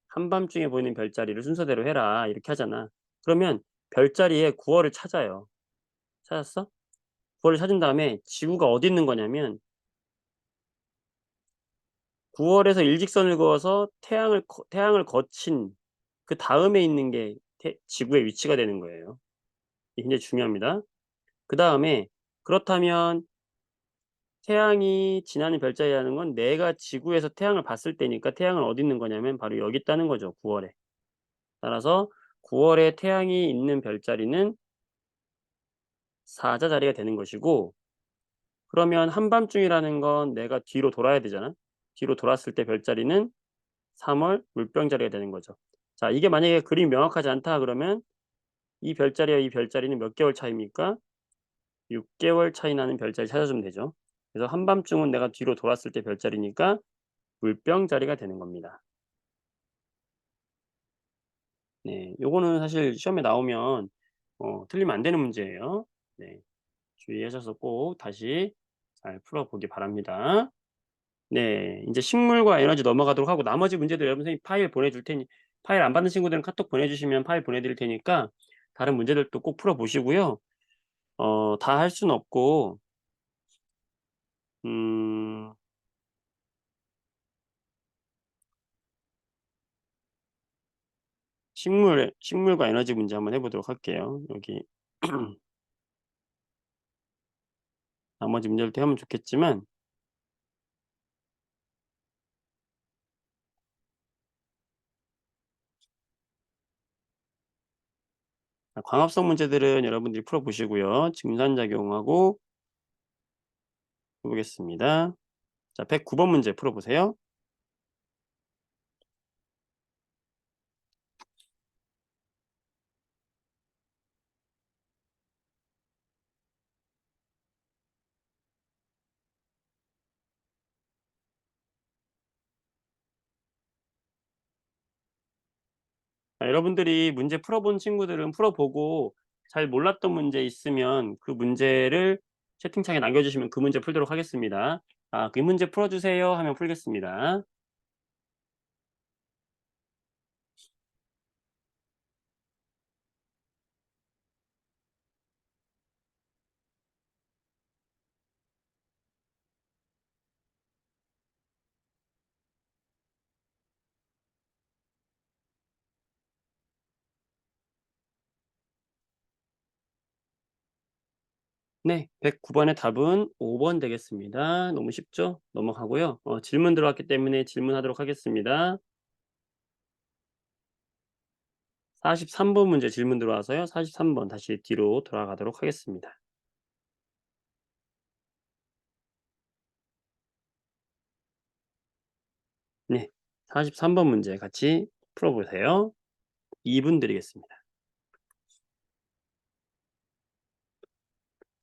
한밤중에 보이는 별자리를 순서대로 해라 이렇게 하잖아. 그러면 별자리에 9월을 찾아요. 찾았어? 9월을 찾은 다음에 지구가 어디 있는 거냐면, 9월에서 일직선을 그어서 태양을 거친 그다음에 있는 게 지구의 위치가 되는 거예요. 이게 굉장히 중요합니다. 그다음에 그렇다면 태양이 지나는 별자리라는 건 내가 지구에서 태양을 봤을 때니까 태양은 어디 있는 거냐면 바로 여기 있다는 거죠, 9월에. 따라서 9월에 태양이 있는 별자리는 사자 자리가 되는 것이고, 그러면 한밤중이라는 건 내가 뒤로 돌아야 되잖아. 뒤로 돌았을 때 별자리는 3월 물병 자리가 되는 거죠. 자, 이게 만약에 그림이 명확하지 않다 그러면 이 별자리와 이 별자리는 몇 개월 차이입니까? 6개월 차이 나는 별자리 찾아주면 되죠. 그래서 한밤중은 내가 뒤로 돌았을 때 별자리니까 물병 자리가 되는 겁니다. 네, 요거는 사실 시험에 나오면 틀리면 안 되는 문제예요. 네, 주의하셔서 꼭 다시 잘 풀어보기 바랍니다. 네, 이제 식물과 에너지 넘어가도록 하고 나머지 문제들 여러분 선생님 파일 보내줄 테니 파일 안 받은 친구들은 카톡 보내주시면 파일 보내드릴 테니까 다른 문제들도 꼭 풀어보시고요. 다 할 수는 없고 음, 식물과 에너지 문제 한번 해보도록 할게요. 여기 나머지 문제들도 하면 좋겠지만 광합성 문제들은 여러분들이 풀어보시고요. 증산작용하고 해보겠습니다. 자, 109번 문제 풀어보세요. 자, 여러분들이 문제 풀어본 친구들은 풀어보고 잘 몰랐던 문제 있으면 그 문제를 채팅창에 남겨주시면 그 문제 풀도록 하겠습니다. 그 문제 풀어주세요 하면 풀겠습니다. 네, 109번의 답은 5번 되겠습니다. 너무 쉽죠? 넘어가고요. 질문 들어왔기 때문에 질문하도록 하겠습니다. 43번 문제 질문 들어와서요. 43번 다시 뒤로 돌아가도록 하겠습니다. 네, 43번 문제 같이 풀어보세요. 2분 드리겠습니다.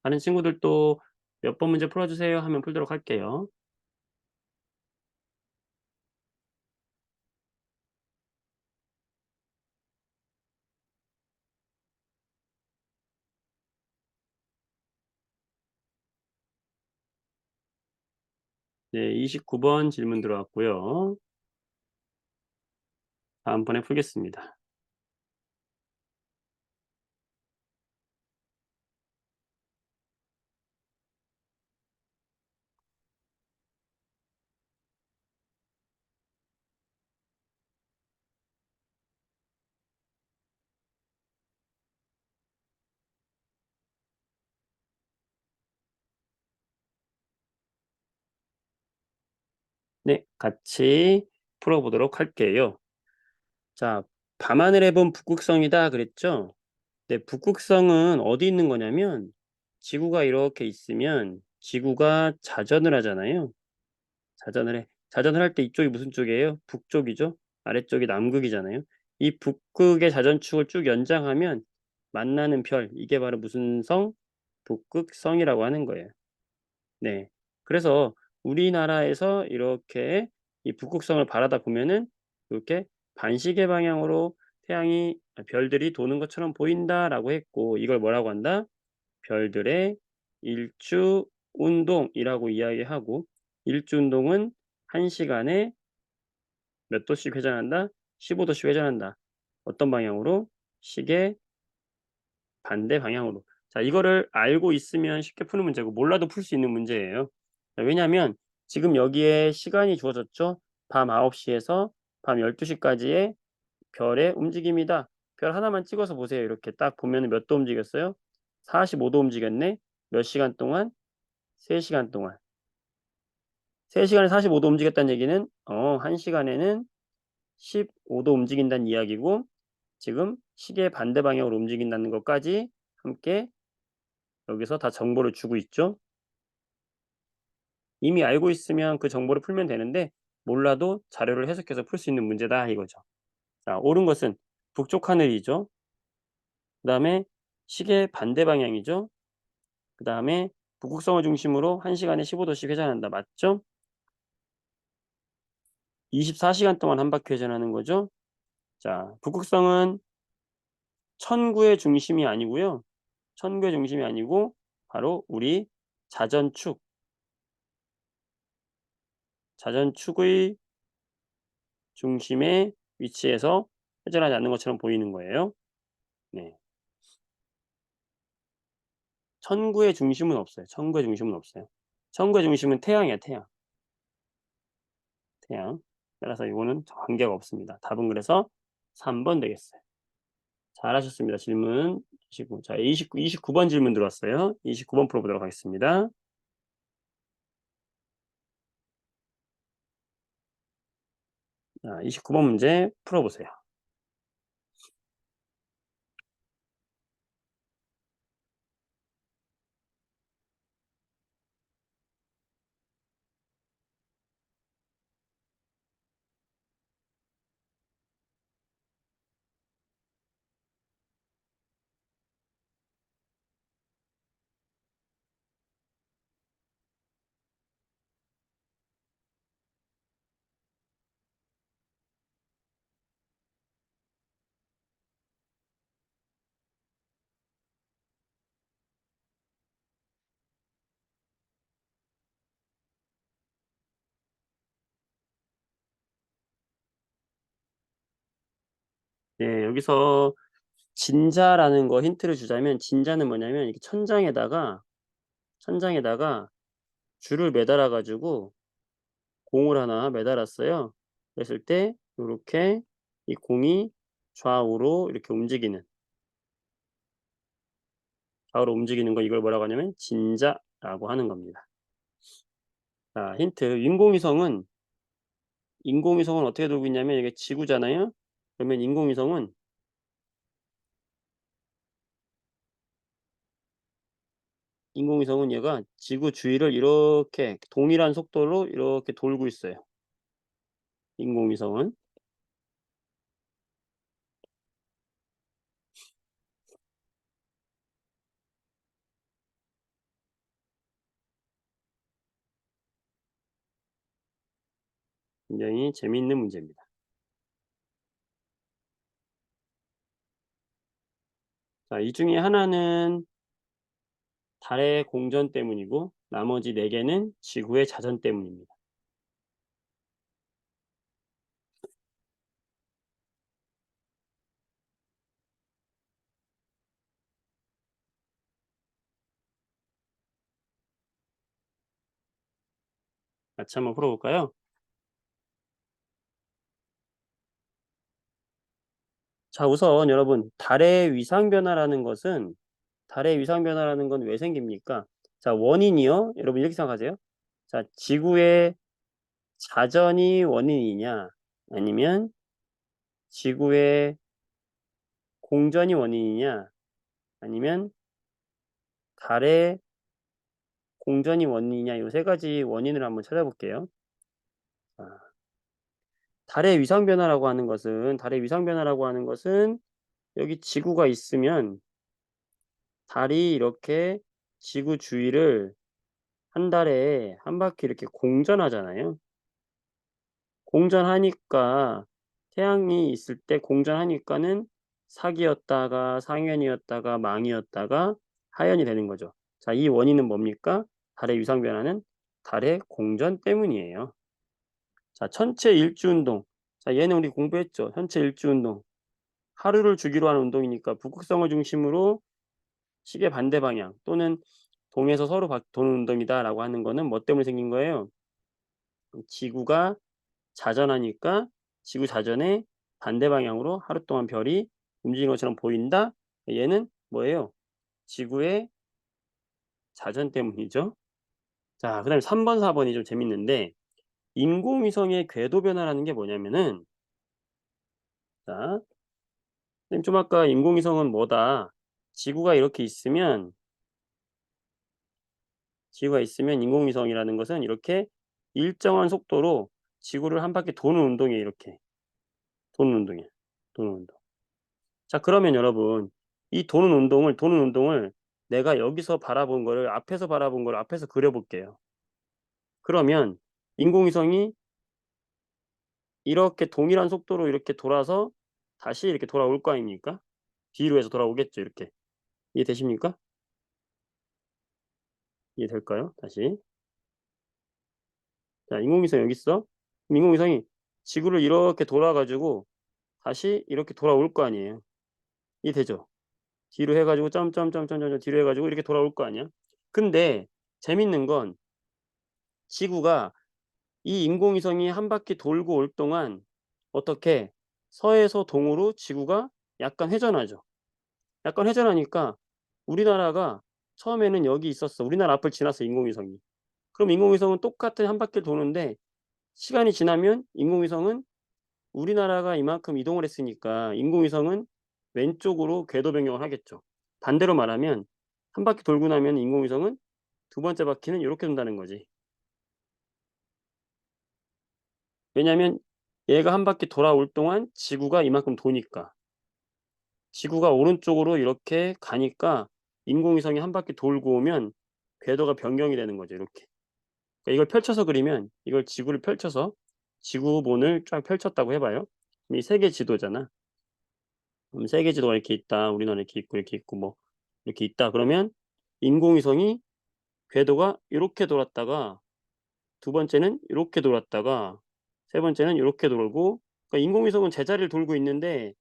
다른 친구들도 몇 번 문제 풀어주세요 하면 풀도록 할게요. 네, 29번 질문 들어왔고요. 다음번에 풀겠습니다. 네, 같이 풀어보도록 할게요. 자, 밤하늘에 본 북극성이다 그랬죠? 네, 북극성은 어디 있는 거냐면 지구가 이렇게 있으면 지구가 자전을 하잖아요. 자전을 해. 자전을 할 때 이쪽이 무슨 쪽이에요? 북쪽이죠. 아래쪽이 남극이잖아요. 이 북극의 자전축을 쭉 연장하면 만나는 별, 이게 바로 무슨 성? 북극성이라고 하는 거예요. 네. 그래서 우리나라에서 이렇게 이 북극성을 바라다 보면은 이렇게 반시계 방향으로 별들이 도는 것처럼 보인다라고 했고, 이걸 뭐라고 한다? 별들의 일주 운동이라고 이야기하고, 일주 운동은 1시간에 몇 도씩 회전한다? 15도씩 회전한다. 어떤 방향으로? 시계 반대 방향으로. 자, 이거를 알고 있으면 쉽게 푸는 문제고 몰라도 풀 수 있는 문제예요. 자, 왜냐하면 지금 여기에 시간이 주어졌죠. 밤 9시에서 밤 12시까지의 별의 움직임이다. 별 하나만 찍어서 보세요. 이렇게 딱 보면 몇 도 움직였어요? 45도 움직였네. 몇 시간 동안? 3시간 동안. 3시간에 45도 움직였다는 얘기는 1시간에는 15도 움직인다는 이야기고, 지금 시계 반대 방향으로 움직인다는 것까지 함께 여기서 다 정보를 주고 있죠. 이미 알고 있으면 그 정보를 풀면 되는데 몰라도 자료를 해석해서 풀 수 있는 문제다 이거죠. 자, 옳은 것은 북쪽 하늘이죠. 그다음에 시계 반대 방향이죠. 그다음에 북극성을 중심으로 1시간에 15도씩 회전한다. 맞죠? 24시간 동안 한 바퀴 회전하는 거죠. 자, 북극성은 천구의 중심이 아니고요. 천구의 중심이 아니고 바로 우리 자전축, 자전축의 중심에 위치해서 회전하지 않는 것처럼 보이는 거예요. 네. 천구의 중심은 없어요. 천구의 중심은 없어요. 천구의 중심은 태양이야, 태양. 태양. 따라서 이거는 관계가 없습니다. 답은 그래서 3번 되겠어요. 잘하셨습니다. 질문 주시고. 자, 29번 질문 들어왔어요. 29번 풀어보도록 하겠습니다. 자, 29번 문제 풀어보세요. 네, 여기서 진자라는 거 힌트를 주자면 진자는 뭐냐면 이렇게 천장에다가 줄을 매달아 가지고 공을 하나 매달았어요. 그랬을 때 요렇게 이 공이 좌우로 움직이는 거 이걸 뭐라고 하냐면 진자라고 하는 겁니다. 자, 힌트. 인공위성은 어떻게 돌고 있냐면 이게 지구잖아요. 그러면 인공위성은 얘가 지구 주위를 이렇게 동일한 속도로 이렇게 돌고 있어요. 인공위성은. 굉장히 재미있는 문제입니다. 자, 이 중에 하나는 달의 공전 때문이고 나머지 4개는 지구의 자전 때문입니다. 같이 한번 풀어볼까요? 자, 우선 여러분 달의 위상 변화라는 건 왜 생깁니까? 자, 원인이요. 여러분 이렇게 생각하세요. 자, 지구의 자전이 원인이냐 아니면 지구의 공전이 원인이냐 아니면 달의 공전이 원인이냐 이 세 가지 원인을 한번 찾아볼게요. 자, 달의 위상 변화라고 하는 것은 여기 지구가 있으면 달이 이렇게 지구 주위를 한 달에 한 바퀴 이렇게 공전하잖아요. 공전하니까 태양이 있을 때 공전하니까는 사기였다가 상현이었다가 망이었다가 하현이 되는 거죠. 자, 이 원인은 뭡니까? 달의 위상 변화는 달의 공전 때문이에요. 자, 천체 일주 운동. 자, 얘는 우리 공부했죠. 천체 일주 운동. 하루를 주기로 하는 운동이니까 북극성을 중심으로 시계 반대 방향 또는 동에서 서로 도는 운동이다라고 하는 거는 뭐 때문에 생긴 거예요? 지구가 자전하니까 지구 자전의 반대 방향으로 하루 동안 별이 움직이는 것처럼 보인다? 얘는 뭐예요? 지구의 자전 때문이죠. 자, 그다음에 3번, 4번이 좀 재밌는데 인공위성의 궤도 변화라는 게 뭐냐면은 자, 선생님 좀 아까 인공위성은 뭐다. 지구가 이렇게 있으면 인공위성이라는 것은 이렇게 일정한 속도로 지구를 한 바퀴 도는 운동이에요. 이렇게 도는 운동이에요. 도는 운동. 자 그러면 여러분 이 도는 운동을 내가 여기서 바라본 거를 앞에서 바라본 걸 앞에서 그려 볼게요. 그러면 인공위성이 이렇게 동일한 속도로 이렇게 돌아서 다시 이렇게 돌아올 거 아닙니까? 뒤로 해서 돌아오겠죠 이렇게. 이해되십니까? 이해될까요? 다시. 자 인공위성 여기 있어. 그럼 인공위성이 지구를 이렇게 돌아 가지고 다시 이렇게 돌아올 거 아니에요. 이해되죠? 뒤로 해 가지고 점점점점점 뒤로 해 가지고 이렇게 돌아올 거 아니야. 근데 재밌는 건 지구가 이 인공위성이 한 바퀴 돌고 올 동안 어떻게 서에서 동으로 지구가 약간 회전하죠. 약간 회전하니까 우리나라가 처음에는 여기 있었어. 우리나라 앞을 지났어 인공위성이. 그럼 인공위성은 똑같은 한 바퀴를 도는데 시간이 지나면 인공위성은 우리나라가 이만큼 이동을 했으니까 인공위성은 왼쪽으로 궤도 변경을 하겠죠. 반대로 말하면 한 바퀴 돌고 나면 인공위성은 두 번째 바퀴는 요렇게 돈다는 거지. 왜냐하면 얘가 한 바퀴 돌아올 동안 지구가 이만큼 도니까. 지구가 오른쪽으로 이렇게 가니까 인공위성이 한 바퀴 돌고 오면 궤도가 변경이 되는 거죠 이렇게. 그러니까 이걸 펼쳐서 그리면 이걸 지구를 펼쳐서 지구본을 쫙 펼쳤다고 해 봐요. 이 세계 지도잖아. 그럼 세계 지도가 이렇게 있다. 우리나라 이렇게 있고 뭐 이렇게 있다. 그러면 인공위성이 궤도가 요렇게 돌았다가 두 번째는 요렇게 돌았다가 세 번째는 요렇게 돌고 그러니까 인공위성은 제자리를 돌고 있는데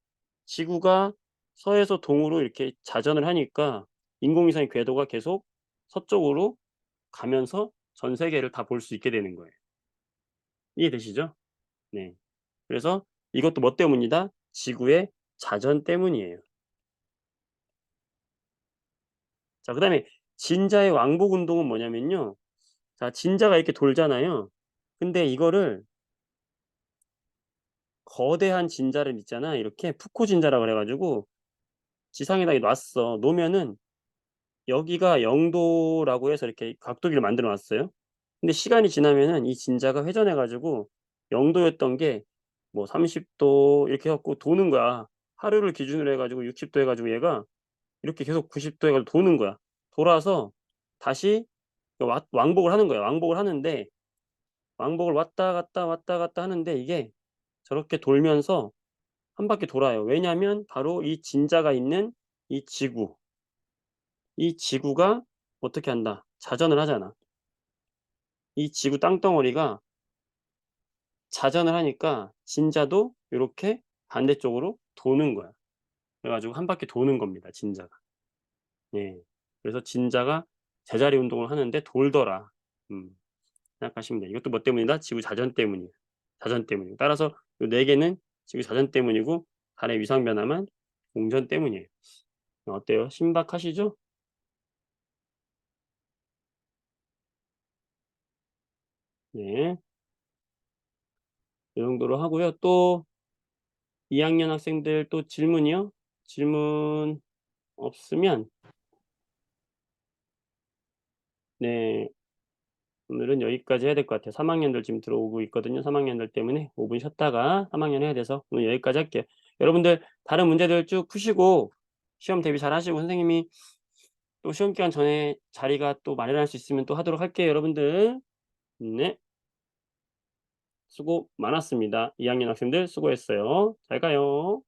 지구가 서에서 동으로 이렇게 자전을 하니까 인공위성의 궤도가 계속 서쪽으로 가면서 전 세계를 다 볼 수 있게 되는 거예요. 이해되시죠? 네. 그래서 이것도 뭐 때문이다? 지구의 자전 때문이에요. 자 그다음에 진자의 왕복 운동은 뭐냐면요. 자 진자가 이렇게 돌잖아요. 근데 이거를 거대한 진자를 있잖아. 이렇게 푸코 진자라 그래 가지고 지상에다 놨어. 놓으면은 여기가 0 도라고 해서 이렇게 각도기를 만들어 놨어요. 근데 시간이 지나면은 이 진자가 회전해 가지고 0 도였던 게 뭐 30도 이렇게 해 갖고 도는 거야. 하루를 기준으로 해 가지고 60도 해 가지고 얘가 이렇게 계속 90도 해 가지고 도는 거야. 돌아서 다시 왕복을 하는 거야. 왕복을 하는데 왕복을 왔다 갔다 하는데 이게 저렇게 돌면서 한 바퀴 돌아요. 왜냐하면 바로 이 진자가 있는 이 지구, 이 지구가 어떻게 한다? 자전을 하잖아. 이 지구 땅덩어리가 자전을 하니까 진자도 요렇게 반대쪽으로 도는 거야. 그래 가지고 한 바퀴 도는 겁니다, 진자가. 예. 그래서 진자가 제자리 운동을 하는데 돌더라. 음. 생각하시면 돼요. 이것도 뭐 때문이다? 지구 자전 때문이에요. 자전 때문이에요. 따라서 요 4 개는 지구 자전 때문이고 달의 위상 변화만 공전 때문이에요. 어때요? 신박하시죠? 네. 이 정도로 하고요. 또 2 학년 학생들 또 질문이요? 질문 없으면 네 오늘은 여기까지 해야 될 것 같아요. 3 학년들 지금 들어오고 있거든요. 3 학년들 때문에 5분 쉬었다가 3 학년 해야 돼서 오늘 여기까지 할게요. 여러분들 다른 문제들 쭉 푸시고 시험 대비 잘하시고 선생님이 또 시험 기간 전에 자리가 또 마련할 수 있으면 또 하도록 할게요 여러분들. 네. 수고 많았습니다. 2 학년 학생들 수고했어요. 잘 가요.